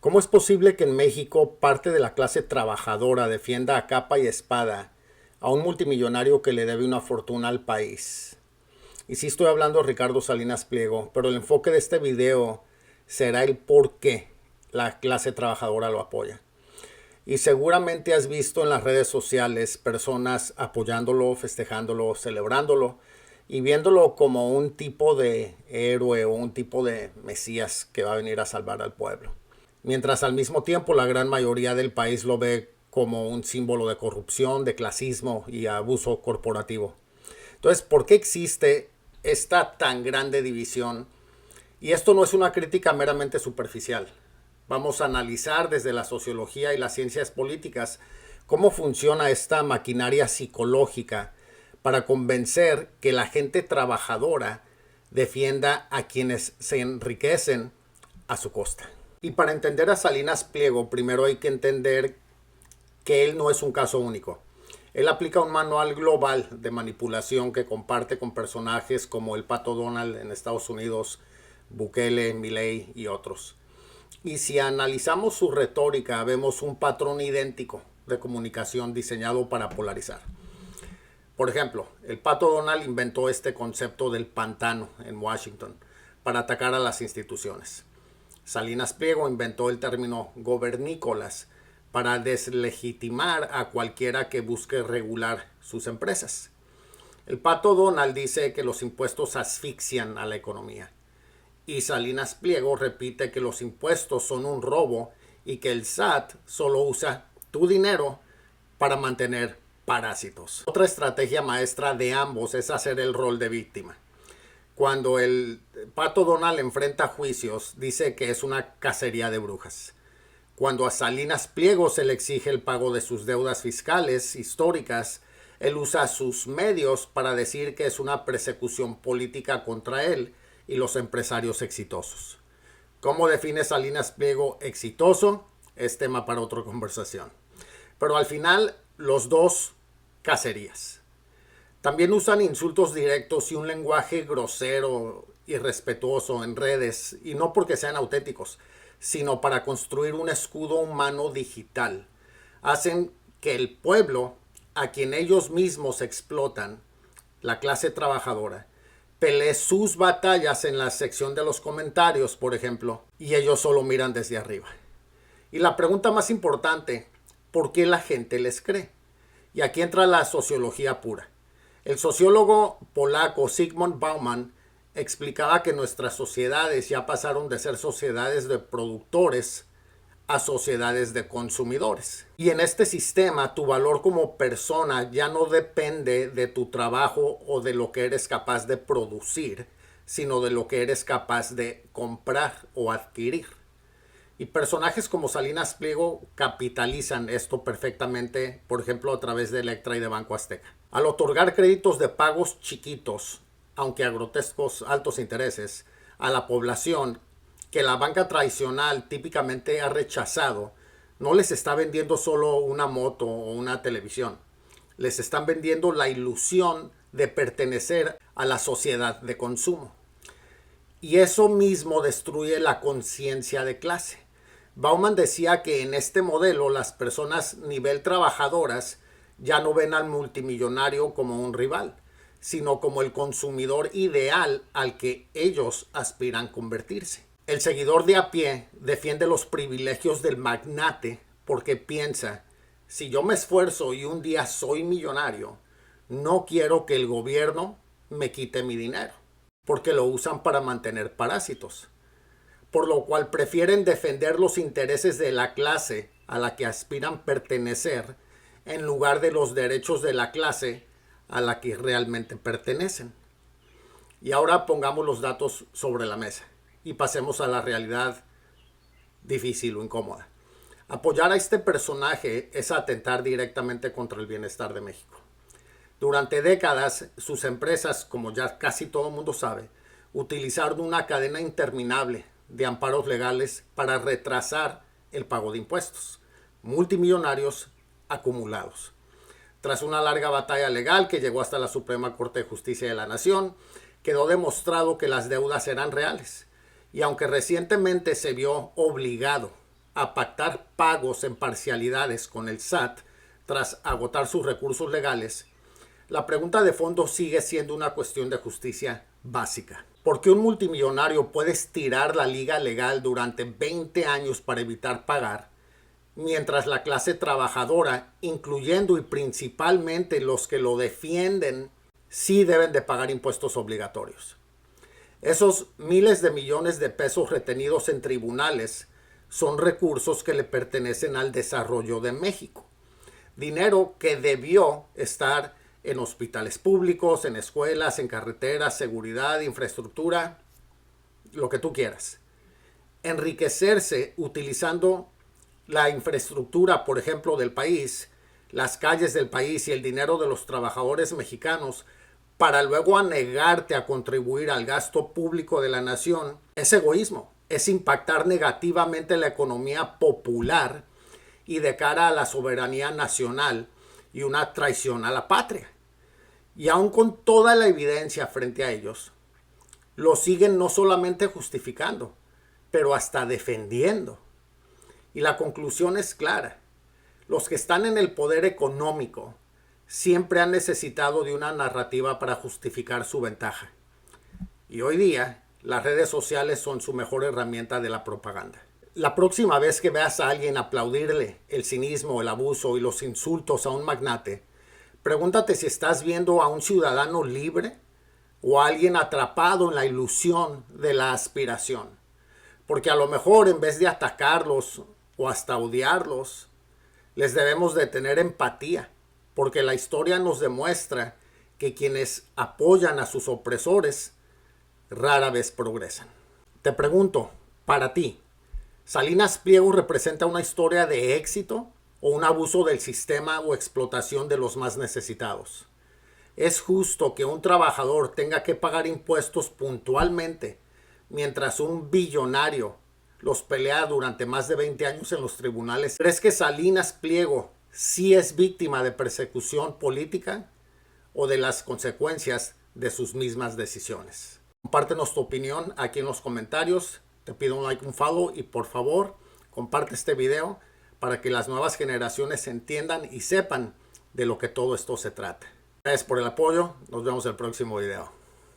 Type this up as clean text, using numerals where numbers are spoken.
¿Cómo es posible que en México parte de la clase trabajadora defienda a capa y espada a un multimillonario que le debe una fortuna al país? Y sí estoy hablando de Ricardo Salinas Pliego, pero el enfoque de este video será el por qué la clase trabajadora lo apoya. Y seguramente has visto en las redes sociales personas apoyándolo, festejándolo, celebrándolo y viéndolo como un tipo de héroe o un tipo de mesías que va a venir a salvar al pueblo. Mientras al mismo tiempo la gran mayoría del país lo ve como un símbolo de corrupción, de clasismo y abuso corporativo. Entonces, ¿por qué existe esta tan grande división? Y esto no es una crítica meramente superficial. Vamos a analizar desde la sociología y las ciencias políticas cómo funciona esta maquinaria psicológica para convencer que la gente trabajadora defienda a quienes se enriquecen a su costa. Y para entender a Salinas Pliego, primero hay que entender que él no es un caso único. Él aplica un manual global de manipulación que comparte con personajes como el Pato Donald en Estados Unidos, Bukele, Milei y otros. Y si analizamos su retórica, vemos un patrón idéntico de comunicación diseñado para polarizar. Por ejemplo, el Pato Donald inventó este concepto del pantano en Washington para atacar a las instituciones. Salinas Pliego inventó el término gobernícolas para deslegitimar a cualquiera que busque regular sus empresas. El Pato Donald dice que los impuestos asfixian a la economía. Y Salinas Pliego repite que los impuestos son un robo y que el SAT solo usa tu dinero para mantener parásitos. Otra estrategia maestra de ambos es hacer el rol de víctima. Cuando el Pato Donald enfrenta juicios, dice que es una cacería de brujas. Cuando a Salinas Pliego se le exige el pago de sus deudas fiscales históricas, él usa sus medios para decir que es una persecución política contra él y los empresarios exitosos. ¿Cómo define Salinas Pliego exitoso? Es tema para otra conversación. Pero al final, los dos cacerías. También usan insultos directos y un lenguaje grosero, irrespetuoso en redes, y no porque sean auténticos, sino para construir un escudo humano digital. Hacen que el pueblo, a quien ellos mismos explotan, la clase trabajadora, pelee sus batallas en la sección de los comentarios, por ejemplo, y ellos solo miran desde arriba. Y la pregunta más importante, ¿por qué la gente les cree? Y aquí entra la sociología pura. El sociólogo polaco Zygmunt Bauman explicaba que nuestras sociedades ya pasaron de ser sociedades de productores a sociedades de consumidores. Y en este sistema tu valor como persona ya no depende de tu trabajo o de lo que eres capaz de producir, sino de lo que eres capaz de comprar o adquirir. Y personajes como Salinas Pliego capitalizan esto perfectamente, por ejemplo, a través de Electra y de Banco Azteca. Al otorgar créditos de pagos chiquitos, aunque a grotescos altos intereses, a la población que la banca tradicional típicamente ha rechazado, no les está vendiendo solo una moto o una televisión. Les están vendiendo la ilusión de pertenecer a la sociedad de consumo. Y eso mismo destruye la conciencia de clase. Bauman decía que en este modelo las personas nivel trabajadoras ya no ven al multimillonario como un rival, sino como el consumidor ideal al que ellos aspiran convertirse. El seguidor de a pie defiende los privilegios del magnate porque piensa, si yo me esfuerzo y un día soy millonario, no quiero que el gobierno me quite mi dinero, porque lo usan para mantener parásitos. Por lo cual prefieren defender los intereses de la clase a la que aspiran pertenecer en lugar de los derechos de la clase a la que realmente pertenecen. Y ahora pongamos los datos sobre la mesa y pasemos a la realidad difícil o incómoda. Apoyar a este personaje es atentar directamente contra el bienestar de México. Durante décadas, sus empresas, como ya casi todo el mundo sabe, utilizaron una cadena interminable de amparos legales para retrasar el pago de impuestos, multimillonarios acumulados. Tras una larga batalla legal que llegó hasta la Suprema Corte de Justicia de la Nación, quedó demostrado que las deudas eran reales. Y aunque recientemente se vio obligado a pactar pagos en parcialidades con el SAT tras agotar sus recursos legales, la pregunta de fondo sigue siendo una cuestión de justicia básica. ¿Por qué un multimillonario puede estirar la liga legal durante 20 años para evitar pagar, mientras la clase trabajadora, incluyendo y principalmente los que lo defienden, sí deben de pagar impuestos obligatorios? Esos miles de millones de pesos retenidos en tribunales son recursos que le pertenecen al desarrollo de México. Dinero que debió estar en hospitales públicos, en escuelas, en carreteras, seguridad, infraestructura, lo que tú quieras. Enriquecerse utilizando la infraestructura, por ejemplo, del país, las calles del país y el dinero de los trabajadores mexicanos para luego anegarte a contribuir al gasto público de la nación, es egoísmo, es impactar negativamente la economía popular y de cara a la soberanía nacional y una traición a la patria. Y aun con toda la evidencia frente a ellos, lo siguen no solamente justificando, pero hasta defendiendo. Y la conclusión es clara. Los que están en el poder económico siempre han necesitado de una narrativa para justificar su ventaja. Y hoy día, las redes sociales son su mejor herramienta de la propaganda. La próxima vez que veas a alguien aplaudirle el cinismo, el abuso y los insultos a un magnate, pregúntate si estás viendo a un ciudadano libre o a alguien atrapado en la ilusión de la aspiración. Porque a lo mejor en vez de atacarlos o hasta odiarlos, les debemos de tener empatía, porque la historia nos demuestra que quienes apoyan a sus opresores rara vez progresan. Te pregunto, para ti, ¿Salinas Pliego representa una historia de éxito o un abuso del sistema o explotación de los más necesitados? ¿Es justo que un trabajador tenga que pagar impuestos puntualmente mientras un billonario los pelea durante más de 20 años en los tribunales? ¿Crees que Salinas Pliego sí es víctima de persecución política o de las consecuencias de sus mismas decisiones? Compártenos tu opinión aquí en los comentarios. Te pido un like, un follow y por favor comparte este video para que las nuevas generaciones entiendan y sepan de lo que todo esto se trata. Gracias por el apoyo. Nos vemos en el próximo video.